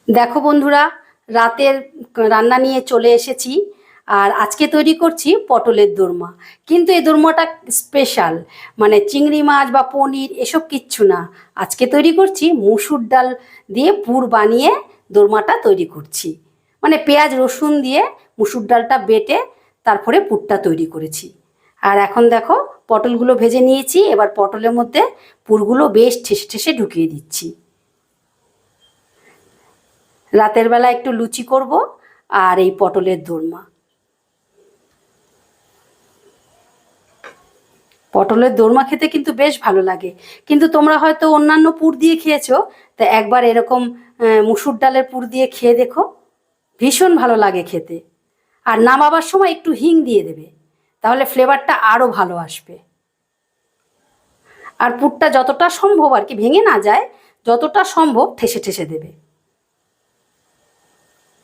দেখো বন্ধুরা, রাতের রান্না নিয়ে চলে এসেছি। আর আজকে তৈরি করছি পটলের দোরমা। কিন্তু এই দোরমাটা স্পেশাল, মানে চিংড়ি মাছ বা পনির এসব কিচ্ছু না। আজকে তৈরি করছি মুসুর ডাল দিয়ে পুর বানিয়ে দোরমাটা তৈরি করছি। মানে পেঁয়াজ রসুন দিয়ে মুসুর ডালটা বেটে তারপরে পুরটা তৈরি করেছি। আর এখন দেখো, পটলগুলো ভেজে নিয়েছি। এবার পটলের মধ্যে পুরগুলো বেশ ঠেসে ঠেসে ঢুকিয়ে দিচ্ছি। রাতের বেলা একটু লুচি করব আর এই পটলের দোরমা। পটলের দোরমা খেতে কিন্তু বেশ ভালো লাগে। কিন্তু তোমরা হয়তো অন্যান্য পুর দিয়ে খেয়েছো, তা একবার এরকম মুসুর ডালের পুর দিয়ে খেয়ে দেখো, ভীষণ ভালো লাগে খেতে। আর নামাবার সময় একটু হিং দিয়ে দেবে, তাহলে ফ্লেভারটা আরও ভালো আসবে। আর পুরটা যতটা সম্ভব আর কি ভেঙে না যায়, যতটা সম্ভব ঠেসে ঠেসে দেবে।